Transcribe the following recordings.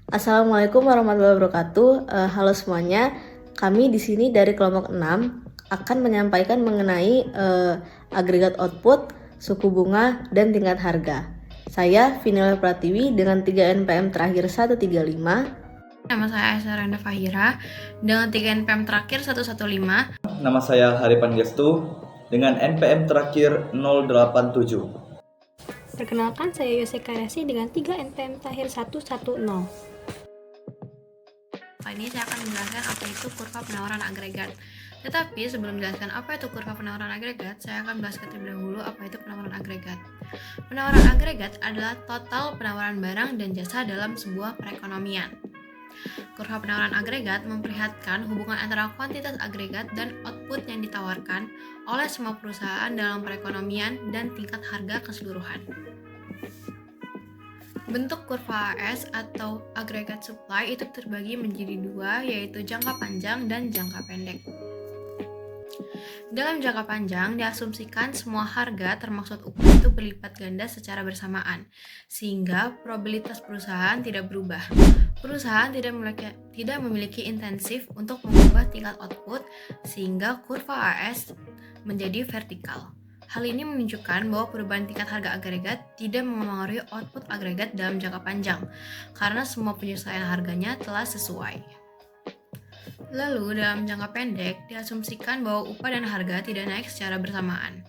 Assalamualaikum warahmatullahi wabarakatuh. Halo semuanya. Kami di sini dari kelompok 6 akan menyampaikan mengenai agregat output, suku bunga, dan tingkat harga. Saya Vinila Pratiwi dengan 3 NPM terakhir 135. Nama saya Saranda Fahira dengan 3 NPM terakhir 115. Nama saya Haripan Gestu dengan NPM terakhir 087. Perkenalkan, saya Yose Karasi dengan 3 NPM terakhir 110. Kali ini saya akan menjelaskan apa itu kurva penawaran agregat. Tetapi sebelum menjelaskan apa itu kurva penawaran agregat, saya akan bahas terlebih dahulu apa itu penawaran agregat. Penawaran agregat adalah total penawaran barang dan jasa dalam sebuah perekonomian. Kurva penawaran agregat memperlihatkan hubungan antara kuantitas agregat dan output yang ditawarkan oleh semua perusahaan dalam perekonomian dan tingkat harga keseluruhan. Bentuk kurva AS atau agregat supply itu terbagi menjadi dua, yaitu jangka panjang dan jangka pendek. Dalam jangka panjang, diasumsikan semua harga termasuk upah itu berlipat ganda secara bersamaan, sehingga probabilitas perusahaan tidak berubah. Perusahaan tidak memiliki intensif untuk mengubah tingkat output, sehingga kurva AS menjadi vertikal. Hal ini menunjukkan bahwa perubahan tingkat harga agregat tidak mempengaruhi output agregat dalam jangka panjang, karena semua penyesuaian harganya telah sesuai. Lalu, dalam jangka pendek, diasumsikan bahwa upah dan harga tidak naik secara bersamaan.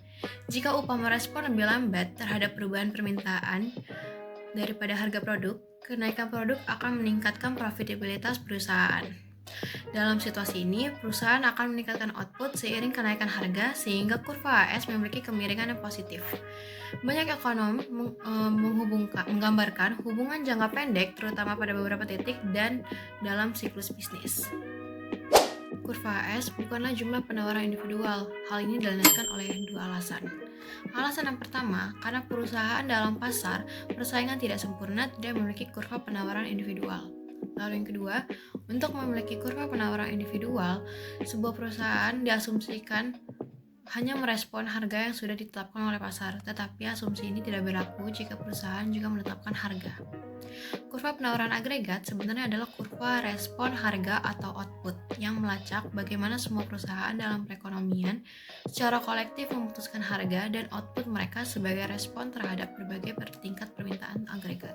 Jika upah merespon lebih lambat terhadap perubahan permintaan daripada harga produk, kenaikan produk akan meningkatkan profitabilitas perusahaan. Dalam situasi ini, perusahaan akan meningkatkan output seiring kenaikan harga sehingga kurva AS memiliki kemiringan yang positif. Banyak ekonom menggambarkan hubungan jangka pendek terutama pada beberapa titik dan dalam siklus bisnis. Kurva AS bukanlah jumlah penawaran individual. Hal ini dilandaskan oleh dua alasan. Alasan yang pertama, karena perusahaan dalam pasar persaingan tidak sempurna tidak memiliki kurva penawaran individual. Lalu yang kedua, untuk memiliki kurva penawaran individual, sebuah perusahaan diasumsikan hanya merespon harga yang sudah ditetapkan oleh pasar, tetapi asumsi ini tidak berlaku jika perusahaan juga menetapkan harga. Kurva penawaran agregat sebenarnya adalah kurva respon harga atau output yang melacak bagaimana semua perusahaan dalam perekonomian secara kolektif memutuskan harga dan output mereka sebagai respon terhadap berbagai tingkat permintaan agregat.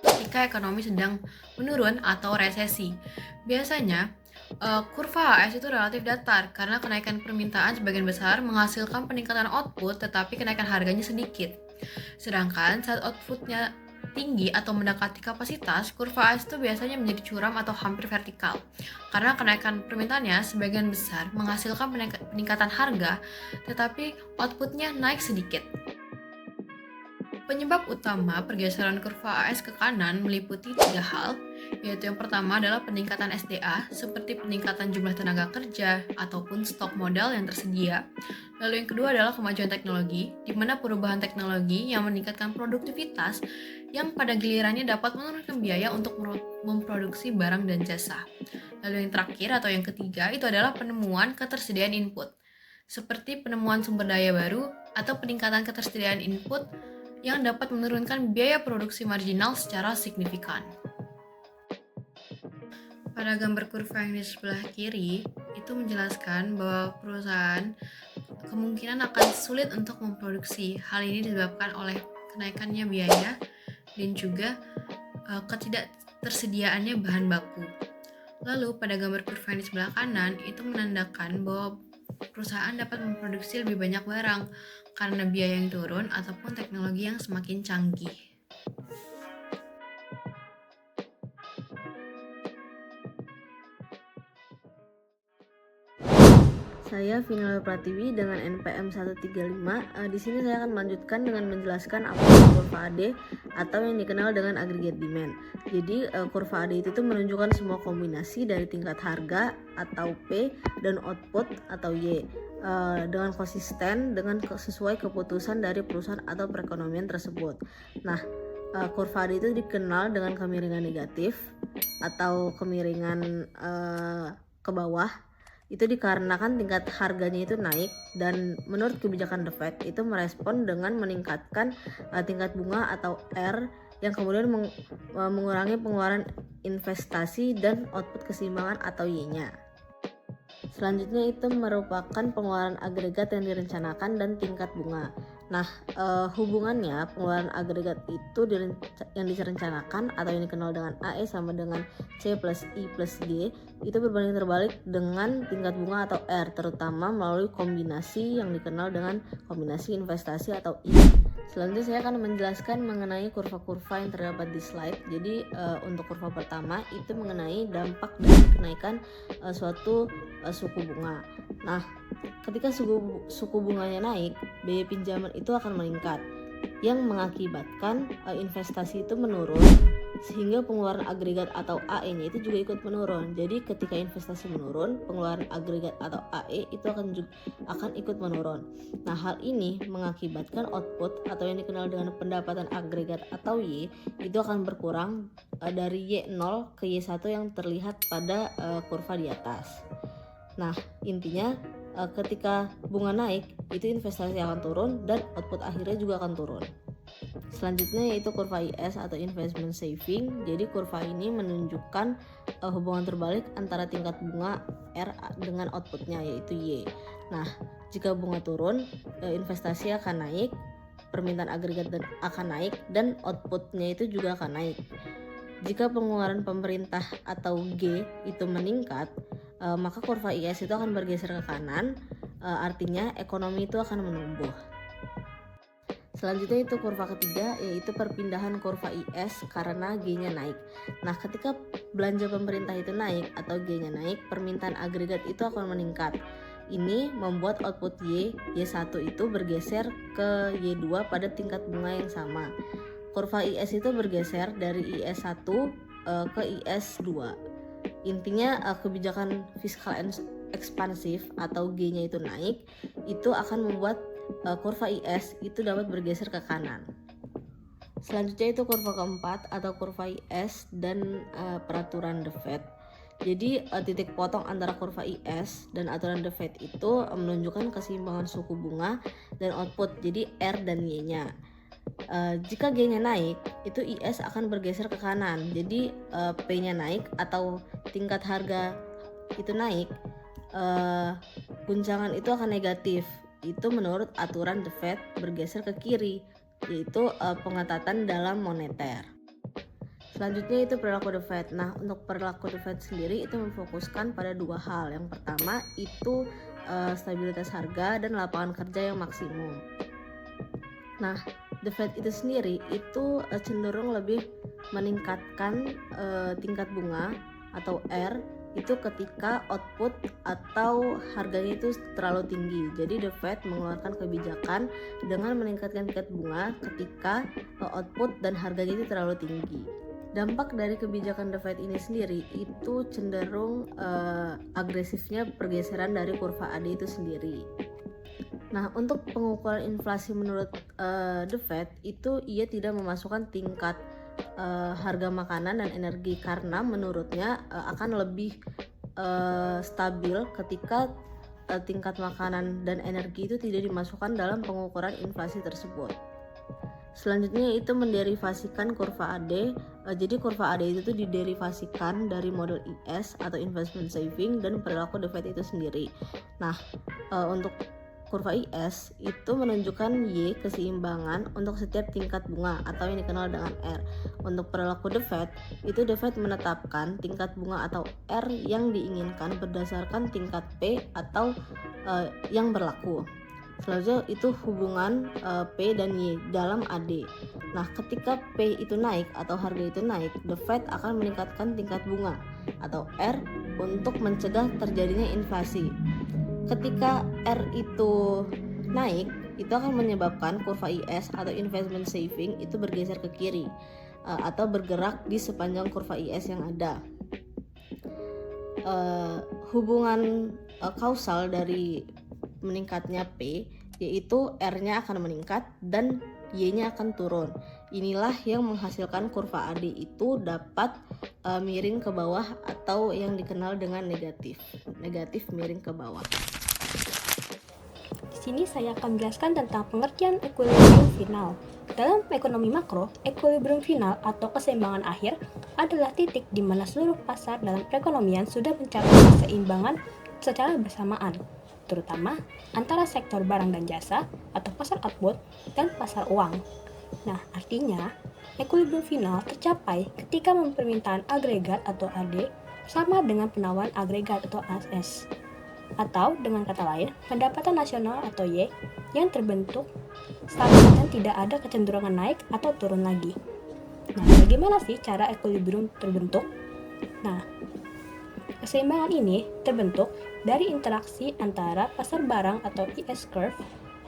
Ketika ekonomi sedang menurun atau resesi, biasanya kurva AS itu relatif datar karena kenaikan permintaan sebagian besar menghasilkan peningkatan output tetapi kenaikan harganya sedikit. Sedangkan saat outputnya tinggi atau mendekati kapasitas, kurva AS itu biasanya menjadi curam atau hampir vertikal karena kenaikan permintaannya sebagian besar menghasilkan peningkatan harga tetapi outputnya naik sedikit. Penyebab utama pergeseran kurva AS ke kanan meliputi tiga hal, yaitu yang pertama adalah peningkatan SDA, seperti peningkatan jumlah tenaga kerja ataupun stok modal yang tersedia. Lalu yang kedua adalah kemajuan teknologi, di mana perubahan teknologi yang meningkatkan produktivitas yang pada gilirannya dapat menurunkan biaya untuk memproduksi barang dan jasa. Lalu yang terakhir atau yang ketiga itu adalah penemuan ketersediaan input, seperti penemuan sumber daya baru atau peningkatan ketersediaan input yang dapat menurunkan biaya produksi marginal secara signifikan. Pada gambar kurva yang di sebelah kiri, itu menjelaskan bahwa perusahaan kemungkinan akan sulit untuk memproduksi. Hal ini disebabkan oleh kenaikannya biaya dan juga ketidaktersediaannya bahan baku. Lalu pada gambar kurva yang di sebelah kanan, itu menandakan bahwa perusahaan dapat memproduksi lebih banyak barang karena biaya yang turun ataupun teknologi yang semakin canggih. Saya Vinila Pratiwi dengan NPM 135. Di sini saya akan melanjutkan dengan menjelaskan apa itu kurva AD atau yang dikenal dengan aggregate demand. Jadi kurva AD itu menunjukkan semua kombinasi dari tingkat harga atau P dan output atau Y dengan konsisten dengan sesuai keputusan dari perusahaan atau perekonomian tersebut. Nah, kurva AD itu dikenal dengan kemiringan negatif atau kemiringan ke bawah. Itu dikarenakan tingkat harganya itu naik dan menurut kebijakan The Fed itu merespon dengan meningkatkan tingkat bunga atau R yang kemudian mengurangi pengeluaran investasi dan output keseimbangan atau Y-nya. Selanjutnya itu merupakan pengeluaran agregat yang direncanakan dan tingkat bunga. Nah, hubungannya pengeluaran agregat itu yang direncanakan atau yang dikenal dengan AE sama dengan C plus I plus G itu berbanding terbalik dengan tingkat bunga atau R, terutama melalui kombinasi yang dikenal dengan kombinasi investasi atau I. Selanjutnya saya akan menjelaskan mengenai kurva-kurva yang terdapat di slide. Jadi untuk kurva pertama itu mengenai dampak dari kenaikan suatu suku bunga. Nah, ketika suku bunganya naik, biaya pinjaman itu akan meningkat, yang mengakibatkan investasi itu menurun, sehingga pengeluaran agregat atau AE-nya itu juga ikut menurun. Jadi ketika investasi menurun, pengeluaran agregat atau AE itu akan ikut menurun. Nah, hal ini mengakibatkan output atau yang dikenal dengan pendapatan agregat atau Y itu akan berkurang dari Y0 ke Y1 yang terlihat pada kurva di atas. Nah, intinya ketika bunga naik, itu investasi akan turun dan output akhirnya juga akan turun. Selanjutnya yaitu kurva IS atau investment saving. Jadi kurva ini menunjukkan hubungan terbalik antara tingkat bunga R dengan outputnya yaitu Y. Nah, jika bunga turun, investasi akan naik, permintaan agregat akan naik, dan outputnya itu juga akan naik. Jika pengeluaran pemerintah atau G itu meningkat, maka kurva IS itu akan bergeser ke kanan, artinya ekonomi itu akan menumbuh. Selanjutnya itu kurva ketiga, yaitu perpindahan kurva IS karena G-nya naik. Nah, ketika belanja pemerintah itu naik atau G-nya naik, permintaan agregat itu akan meningkat. Ini membuat output Y1 itu bergeser ke Y2 pada tingkat bunga yang sama. Kurva IS itu bergeser dari IS1 ke IS2. Intinya kebijakan fiskal ekspansif atau G-nya itu naik, itu akan membuat kurva IS itu dapat bergeser ke kanan. Selanjutnya itu kurva keempat atau kurva IS dan peraturan The Fed. Jadi titik potong antara kurva IS dan aturan The Fed itu menunjukkan keseimbangan suku bunga dan output, jadi R dan Y-nya. Jika G-nya naik, itu IS akan bergeser ke kanan. Jadi P-nya naik atau tingkat harga itu naik, guncangan itu akan negatif. Itu menurut aturan The Fed bergeser ke kiri, yaitu pengetatan dalam moneter. Selanjutnya itu perilaku The Fed. Nah, untuk perilaku The Fed sendiri itu memfokuskan pada dua hal. Yang pertama itu stabilitas harga dan lapangan kerja yang maksimum. Nah, The Fed itu sendiri itu cenderung lebih meningkatkan tingkat bunga atau R itu ketika output atau harganya itu terlalu tinggi. Jadi The Fed mengeluarkan kebijakan dengan meningkatkan tingkat bunga ketika output dan harganya itu terlalu tinggi. Dampak dari kebijakan The Fed ini sendiri itu cenderung agresifnya pergeseran dari kurva AD itu sendiri. Nah, untuk pengukuran inflasi menurut The Fed itu ia tidak memasukkan tingkat harga makanan dan energi karena menurutnya akan lebih stabil ketika tingkat makanan dan energi itu tidak dimasukkan dalam pengukuran inflasi tersebut. Selanjutnya itu menderivasikan kurva AD. Jadi kurva AD itu diderivasikan dari model IS atau investment saving dan perilaku The Fed itu sendiri. Nah, untuk kurva IS itu menunjukkan Y keseimbangan untuk setiap tingkat bunga atau yang dikenal dengan R. Untuk perilaku The Fed, itu The Fed menetapkan tingkat bunga atau R yang diinginkan berdasarkan tingkat P atau yang berlaku. Selanjutnya itu hubungan P dan Y dalam AD. Nah, ketika P itu naik atau harga itu naik, The Fed akan meningkatkan tingkat bunga atau R untuk mencegah terjadinya inflasi. Ketika R itu naik, itu akan menyebabkan kurva IS atau investment saving itu bergeser ke kiri atau bergerak di sepanjang kurva IS yang ada. Hubungan kausal dari meningkatnya P yaitu R-nya akan meningkat dan Y-nya akan turun. Inilah yang menghasilkan kurva AD itu dapat miring ke bawah atau yang dikenal dengan negatif miring ke bawah. Di sini saya akan menjelaskan tentang pengertian equilibrium final. Dalam ekonomi makro, equilibrium final atau keseimbangan akhir adalah titik di mana seluruh pasar dalam perekonomian sudah mencapai keseimbangan secara bersamaan, terutama antara sektor barang dan jasa atau pasar output dan pasar uang. Nah, artinya equilibrium final tercapai ketika permintaan agregat atau AD sama dengan penawaran agregat atau AS. Atau dengan kata lain, pendapatan nasional atau Y yang terbentuk stabil dan tidak ada kecenderungan naik atau turun lagi. Nah, bagaimana sih cara equilibrium terbentuk? Nah, keseimbangan ini terbentuk dari interaksi antara pasar barang atau IS curve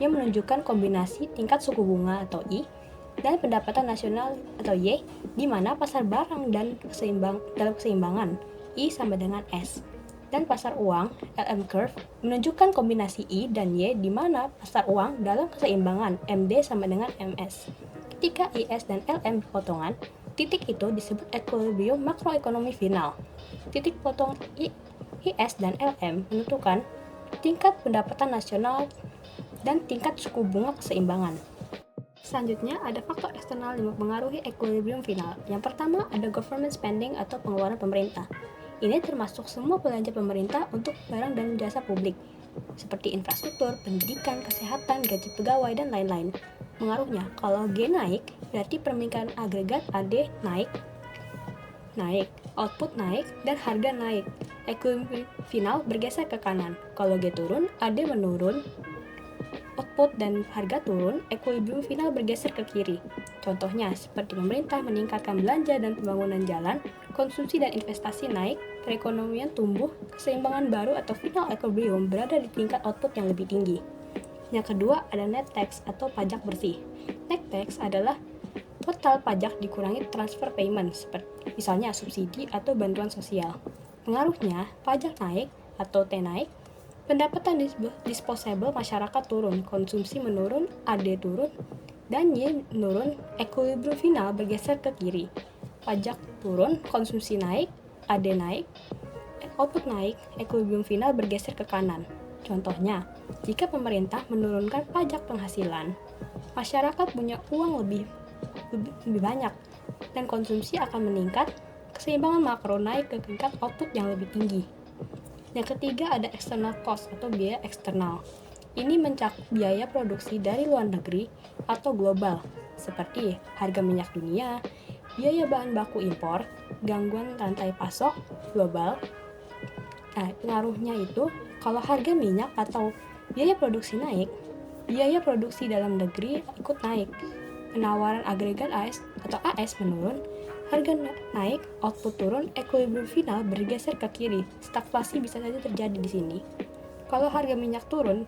yang menunjukkan kombinasi tingkat suku bunga atau I dan pendapatan nasional atau Y, di mana pasar barang dan dalam keseimbangan I sama dengan S. Dan pasar uang LM curve menunjukkan kombinasi I dan Y, di mana pasar uang dalam keseimbangan MD sama dengan MS. Ketika IS dan LM berpotongan, titik itu disebut equilibrium makroekonomi final. Titik potong IS dan LM menentukan tingkat pendapatan nasional dan tingkat suku bunga keseimbangan. Selanjutnya, ada faktor eksternal yang mempengaruhi equilibrium final. Yang pertama, ada government spending atau pengeluaran pemerintah. Ini termasuk semua belanja pemerintah untuk barang dan jasa publik, seperti infrastruktur, pendidikan, kesehatan, gaji pegawai, dan lain-lain. Pengaruhnya, kalau G naik, berarti permintaan agregat AD naik, output naik, dan harga naik. Equilibrium final bergeser ke kanan. Kalau G turun, AD menurun, output dan harga turun, equilibrium final bergeser ke kiri. Contohnya, seperti pemerintah meningkatkan belanja dan pembangunan jalan, konsumsi dan investasi naik, perekonomian tumbuh, keseimbangan baru atau final equilibrium berada di tingkat output yang lebih tinggi. Yang kedua, ada net tax atau pajak bersih. Net tax adalah total pajak dikurangi transfer payment, seperti misalnya subsidi atau bantuan sosial. Pengaruhnya, pajak naik atau T naik, pendapatan disposable masyarakat turun, konsumsi menurun, AD turun, dan Y menurun, equilibrium final bergeser ke kiri. Pajak turun, konsumsi naik, AD naik, output naik, equilibrium final bergeser ke kanan. Contohnya, jika pemerintah menurunkan pajak penghasilan, masyarakat punya uang lebih banyak, dan konsumsi akan meningkat, keseimbangan makro naik ke tingkat output yang lebih tinggi. Yang ketiga, ada external cost atau biaya eksternal. Ini mencakup biaya produksi dari luar negeri atau global, seperti harga minyak dunia, biaya bahan baku impor, gangguan rantai pasok global. Nah, pengaruhnya itu, kalau harga minyak atau biaya produksi naik, biaya produksi dalam negeri ikut naik. Penawaran agregat AS menurun, harga naik, output turun, equilibrium final bergeser ke kiri. Stagflasi bisa saja terjadi di sini. Kalau harga minyak turun,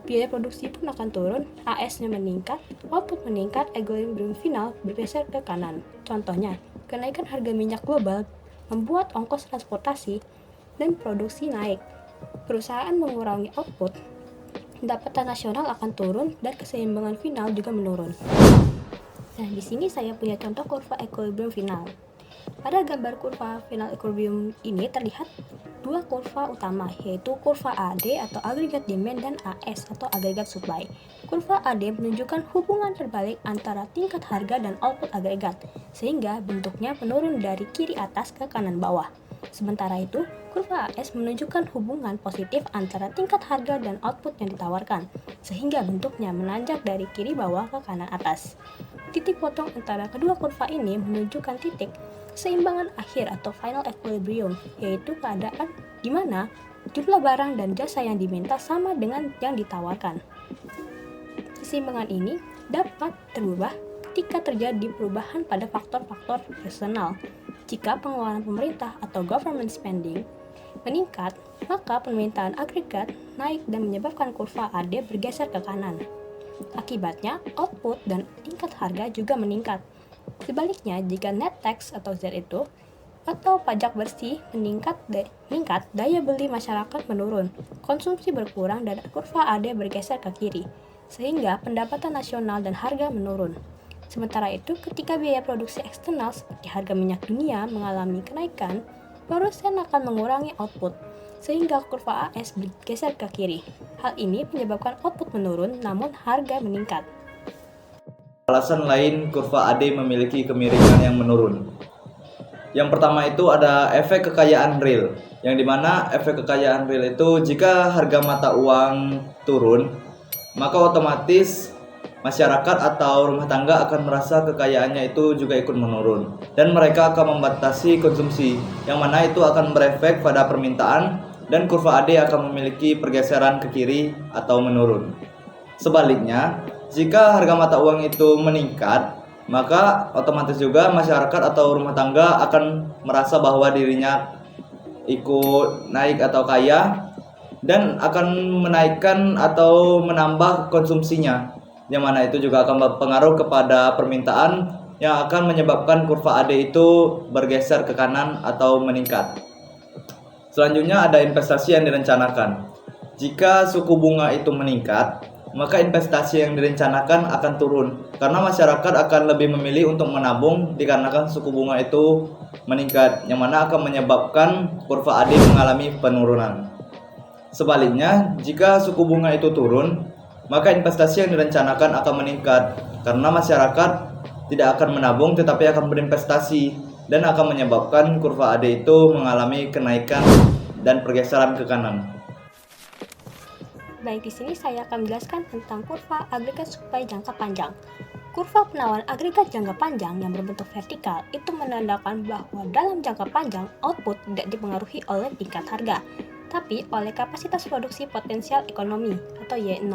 biaya produksi pun akan turun, AS-nya meningkat, output meningkat, equilibrium final bergeser ke kanan. Contohnya, kenaikan harga minyak global membuat ongkos transportasi dan produksi naik. Perusahaan mengurangi output, pendapatan nasional akan turun, dan keseimbangan final juga menurun. Nah, di sini saya punya contoh kurva equilibrium final. Pada gambar kurva final equilibrium ini terlihat dua kurva utama, yaitu kurva AD atau agregat demand dan AS atau agregat supply. Kurva AD menunjukkan hubungan terbalik antara tingkat harga dan output agregat, sehingga bentuknya menurun dari kiri atas ke kanan bawah. Sementara itu, kurva AS menunjukkan hubungan positif antara tingkat harga dan output yang ditawarkan, sehingga bentuknya menanjak dari kiri bawah ke kanan atas. Titik potong antara kedua kurva ini menunjukkan titik keseimbangan akhir atau final equilibrium, yaitu keadaan di mana jumlah barang dan jasa yang diminta sama dengan yang ditawarkan. Keseimbangan ini dapat terubah ketika terjadi perubahan pada faktor-faktor eksternal. Jika pengeluaran pemerintah atau government spending meningkat, maka permintaan agregat naik dan menyebabkan kurva AD bergeser ke kanan. Akibatnya, output dan tingkat harga juga meningkat. Sebaliknya, jika net tax atau Z itu atau pajak bersih meningkat, daya beli masyarakat menurun, konsumsi berkurang, dan kurva AD bergeser ke kiri, sehingga pendapatan nasional dan harga menurun. Sementara itu, ketika biaya produksi eksternal seperti harga minyak dunia mengalami kenaikan, produsen akan mengurangi output, sehingga kurva AS bergeser ke kiri. Hal ini menyebabkan output menurun, namun harga meningkat. alasan lain kurva AD memiliki kemiringan yang menurun. Yang pertama itu ada efek kekayaan real, yang dimana efek kekayaan real itu jika harga mata uang turun, maka otomatis masyarakat atau rumah tangga akan merasa kekayaannya itu juga ikut menurun, dan mereka akan membatasi konsumsi, yang mana itu akan berefek pada permintaan dan kurva AD akan memiliki pergeseran ke kiri atau menurun. Sebaliknya, jika harga mata uang itu meningkat, maka otomatis juga masyarakat atau rumah tangga akan merasa bahwa dirinya ikut naik atau kaya dan akan menaikkan atau menambah konsumsinya, yang mana itu juga akan berpengaruh kepada permintaan yang akan menyebabkan kurva AD itu bergeser ke kanan atau meningkat. Selanjutnya ada investasi yang direncanakan. Jika suku bunga itu meningkat, maka investasi yang direncanakan akan turun karena masyarakat akan lebih memilih untuk menabung dikarenakan suku bunga itu meningkat, yang mana akan menyebabkan kurva AD mengalami penurunan. Sebaliknya, jika suku bunga itu turun, maka investasi yang direncanakan akan meningkat karena masyarakat tidak akan menabung tetapi akan berinvestasi, dan akan menyebabkan kurva AD itu mengalami kenaikan dan pergeseran ke kanan. Baik, di sini saya akan menjelaskan tentang kurva agregat suplai jangka panjang. Kurva penawaran agregat jangka panjang yang berbentuk vertikal itu menandakan bahwa dalam jangka panjang output tidak dipengaruhi oleh tingkat harga, tapi oleh kapasitas produksi potensial ekonomi atau Y0.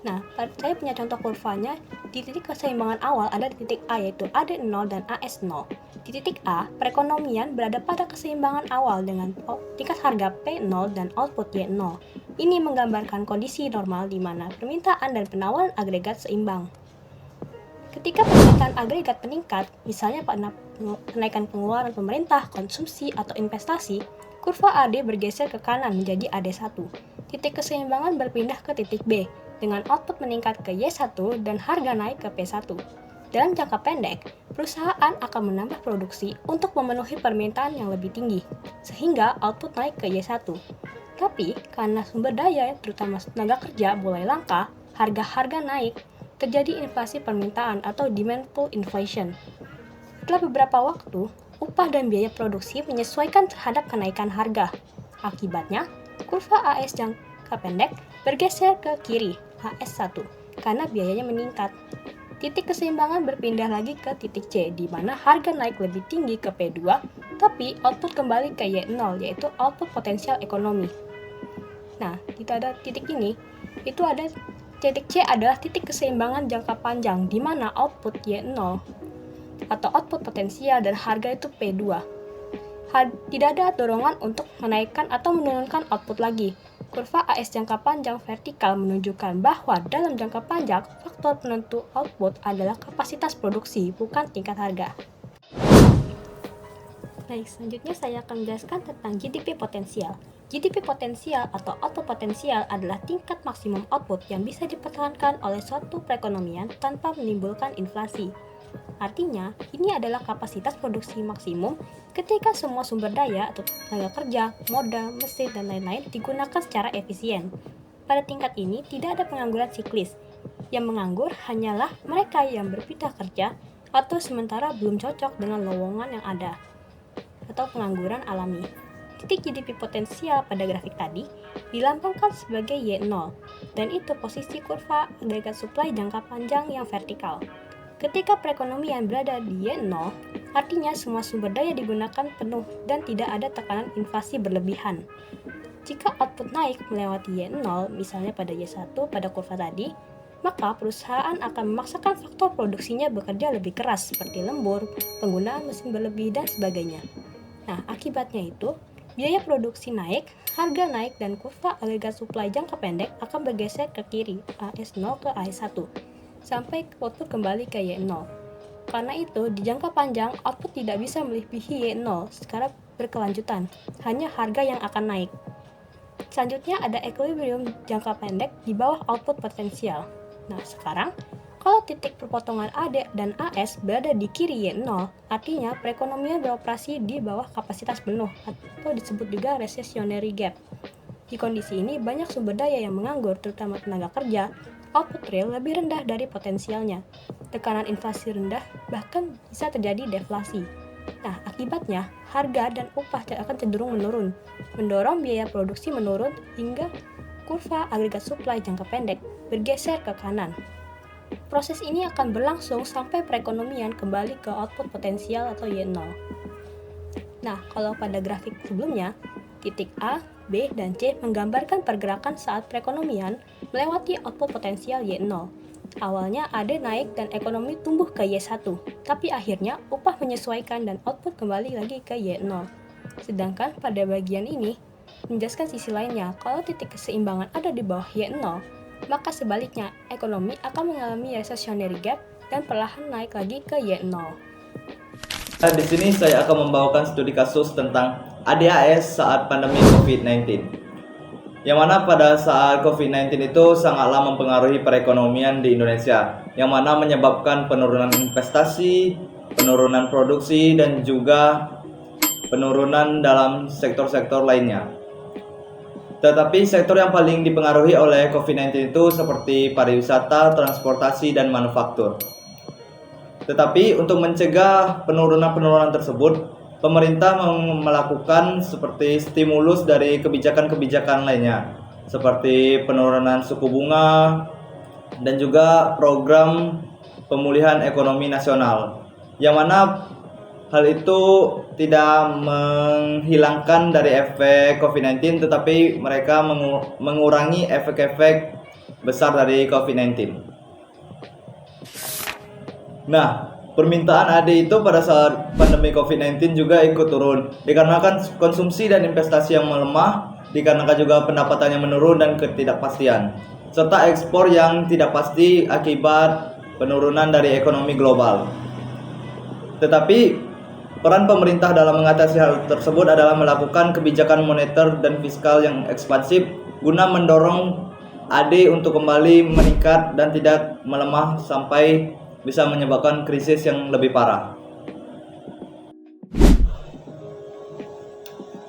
Nah, saya punya contoh kurvanya. Di titik keseimbangan awal ada di titik A, yaitu AD0 dan AS0. Di titik A, perekonomian berada pada keseimbangan awal dengan tingkat harga P0 dan output Y0. Ini menggambarkan kondisi normal di mana permintaan dan penawaran agregat seimbang. Ketika permintaan agregat meningkat, misalnya pada kenaikan pengeluaran pemerintah, konsumsi, atau investasi, kurva AD bergeser ke kanan menjadi AD1. Titik keseimbangan berpindah ke titik B, dengan output meningkat ke Y1 dan harga naik ke P1. Dalam jangka pendek, perusahaan akan menambah produksi untuk memenuhi permintaan yang lebih tinggi, sehingga output naik ke Y1. Tapi, karena sumber daya, terutama tenaga kerja, mulai langka, harga-harga naik, terjadi inflasi permintaan atau demand pull inflation. Setelah beberapa waktu, upah dan biaya produksi menyesuaikan terhadap kenaikan harga. Akibatnya, kurva AS jangka pendek bergeser ke kiri, AS1, karena biayanya meningkat. Titik keseimbangan berpindah lagi ke titik C, di mana harga naik lebih tinggi ke P2, tapi output kembali ke Y0, yaitu output potensial ekonomi. Nah, kita ada titik ini, itu ada titik C adalah titik keseimbangan jangka panjang, di mana output Y0 atau output potensial dan harga itu P2. Tidak ada dorongan untuk menaikkan atau menurunkan output lagi. Kurva AS jangka panjang vertikal menunjukkan bahwa dalam jangka panjang, faktor penentu output adalah kapasitas produksi, bukan tingkat harga. Baik, selanjutnya saya akan menjelaskan tentang GDP potensial. GDP potensial atau output potensial adalah tingkat maksimum output yang bisa dipertahankan oleh suatu perekonomian tanpa menimbulkan inflasi. Artinya, ini adalah kapasitas produksi maksimum ketika semua sumber daya atau tenaga kerja, modal, mesin, dan lain-lain digunakan secara efisien. Pada tingkat ini, tidak ada pengangguran siklis. Yang menganggur hanyalah mereka yang berpindah kerja atau sementara belum cocok dengan lowongan yang ada, atau pengangguran alami. Titik GDP potensial pada grafik tadi dilambangkan sebagai Y0, dan itu posisi kurva agregat suplai jangka panjang yang vertikal. Ketika perekonomian berada di Y0, artinya semua sumber daya digunakan penuh dan tidak ada tekanan inflasi berlebihan. Jika output naik melewati Y0, misalnya pada Y1 pada kurva tadi, maka perusahaan akan memaksakan faktor produksinya bekerja lebih keras seperti lembur, penggunaan mesin berlebih, dan sebagainya. Nah, akibatnya itu, biaya produksi naik, harga naik, dan kurva agregat suplai jangka pendek akan bergeser ke kiri, AS0 ke AS1, sampai output kembali ke Y0. Karena itu, di jangka panjang, output tidak bisa melebihi Y0 secara berkelanjutan, hanya harga yang akan naik. Selanjutnya ada equilibrium jangka pendek di bawah output potensial. Nah, sekarang, kalau titik perpotongan AD dan AS berada di kiri Y0, artinya perekonomian beroperasi di bawah kapasitas penuh, atau disebut juga recessionary gap. Di kondisi ini, banyak sumber daya yang menganggur, terutama tenaga kerja, output real lebih rendah dari potensialnya. tekanan inflasi rendah, bahkan bisa terjadi deflasi. Nah, akibatnya harga dan upah akan cenderung menurun, mendorong biaya produksi menurun hingga kurva agregat supply jangka pendek bergeser ke kanan. Proses ini akan berlangsung sampai perekonomian kembali ke output potensial atau Y0. Nah, kalau pada grafik sebelumnya, titik A, B, dan C menggambarkan pergerakan saat perekonomian melewati output potensial Y0. Awalnya AD naik dan ekonomi tumbuh ke Y1, tapi akhirnya upah menyesuaikan dan output kembali lagi ke Y0. Sedangkan pada bagian ini, menjelaskan sisi lainnya, kalau titik keseimbangan ada di bawah Y0, maka sebaliknya, ekonomi akan mengalami recessionary gap dan perlahan naik lagi ke Y0. Di sini saya akan membawakan studi kasus tentang ADAS saat pandemi COVID-19. Yang mana pada saat COVID-19 itu sangatlah mempengaruhi perekonomian di Indonesia, yang mana menyebabkan penurunan investasi, penurunan produksi, dan juga penurunan dalam sektor-sektor lainnya. Tetapi sektor yang paling dipengaruhi oleh COVID-19 itu seperti pariwisata, transportasi, dan manufaktur. Tetapi untuk mencegah penurunan-penurunan tersebut, pemerintah melakukan seperti stimulus dari kebijakan-kebijakan lainnya, seperti penurunan suku bunga dan juga program pemulihan ekonomi nasional, yang mana hal itu tidak menghilangkan dari efek COVID-19, tetapi mereka mengurangi efek-efek besar dari COVID-19. Nah, permintaan AD itu pada saat pandemi COVID-19 juga ikut turun, dikarenakan konsumsi dan investasi yang melemah, dikarenakan juga pendapatannya menurun dan ketidakpastian, serta ekspor yang tidak pasti akibat penurunan dari ekonomi global. Tetapi peran pemerintah dalam mengatasi hal tersebut adalah melakukan kebijakan moneter dan fiskal yang ekspansif guna mendorong AD untuk kembali meningkat dan tidak melemah sampai bisa menyebabkan krisis yang lebih parah.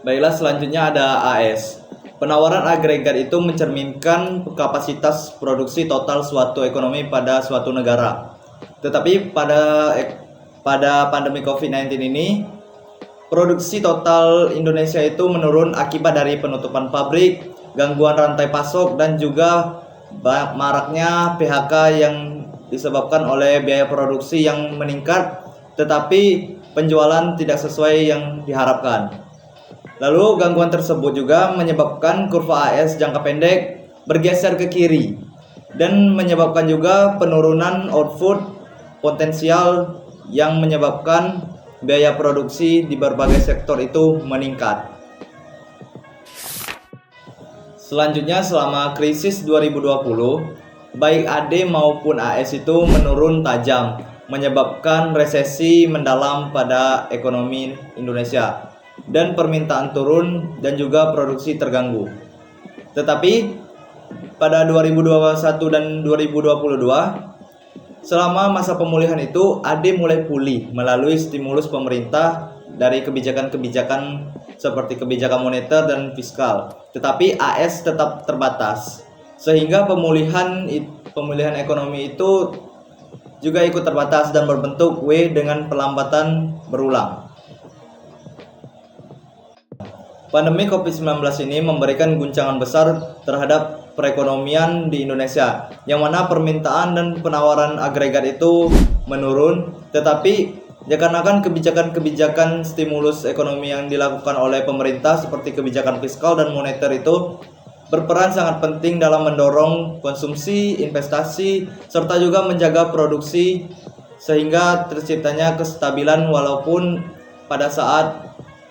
Baiklah, selanjutnya ada AS. Penawaran agregat itu mencerminkan kapasitas produksi total suatu ekonomi pada suatu negara. Tetapi pada pandemi COVID-19 ini, produksi total Indonesia itu menurun akibat dari penutupan pabrik, gangguan rantai pasok, dan juga maraknya PHK yang disebabkan oleh biaya produksi yang meningkat, tetapi penjualan tidak sesuai yang diharapkan. Lalu gangguan tersebut juga menyebabkan kurva AS jangka pendek bergeser ke kiri dan menyebabkan juga penurunan output potensial yang menyebabkan biaya produksi di berbagai sektor itu meningkat. Selanjutnya, selama krisis 2020, baik AD maupun AS itu menurun tajam, menyebabkan resesi mendalam pada ekonomi Indonesia dan permintaan turun dan juga produksi terganggu. Tetapi pada 2021 dan 2022, selama masa pemulihan itu AD mulai pulih melalui stimulus pemerintah dari kebijakan-kebijakan seperti kebijakan moneter dan fiskal. Tetapi AS tetap terbatas, sehingga pemulihan ekonomi itu juga ikut terbatas dan berbentuk W dengan pelambatan berulang. Pandemi COVID-19 ini memberikan guncangan besar terhadap perekonomian di Indonesia, yang mana permintaan dan penawaran agregat itu menurun, tetapi dikarenakan kebijakan-kebijakan stimulus ekonomi yang dilakukan oleh pemerintah seperti kebijakan fiskal dan moneter itu berperan sangat penting dalam mendorong konsumsi, investasi, serta juga menjaga produksi sehingga terciptanya kestabilan walaupun pada saat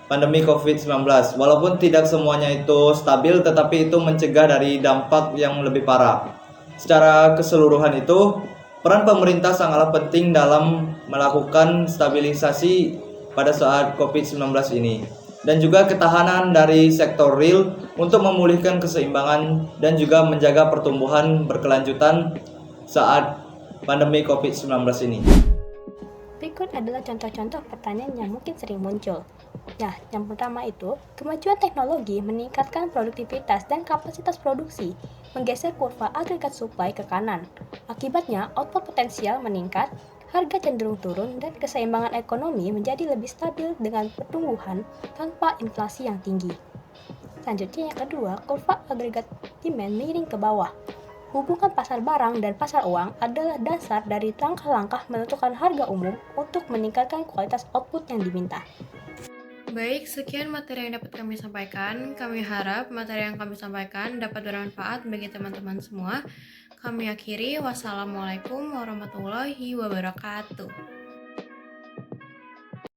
pandemi COVID-19. Walaupun tidak semuanya itu stabil, tetapi itu mencegah dari dampak yang lebih parah. Secara keseluruhan itu, peran pemerintah sangatlah penting dalam melakukan stabilisasi pada saat COVID-19 ini, dan juga ketahanan dari sektor real untuk memulihkan keseimbangan dan juga menjaga pertumbuhan berkelanjutan saat pandemi COVID-19 ini. Berikut adalah contoh-contoh pertanyaan yang mungkin sering muncul. Nah, yang pertama itu, kemajuan teknologi meningkatkan produktivitas dan kapasitas produksi, menggeser kurva agregat supply ke kanan. Akibatnya, output potensial meningkat, harga cenderung turun, dan keseimbangan ekonomi menjadi lebih stabil dengan pertumbuhan tanpa inflasi yang tinggi. Selanjutnya yang kedua, kurva agregat demand miring ke bawah. Hubungan pasar barang dan pasar uang adalah dasar dari langkah-langkah menentukan harga umum untuk meningkatkan kualitas output yang diminta. Baik, sekian materi yang dapat kami sampaikan. Kami harap materi yang kami sampaikan dapat bermanfaat bagi teman-teman semua. Kami akhiri, wassalamualaikum warahmatullahi wabarakatuh.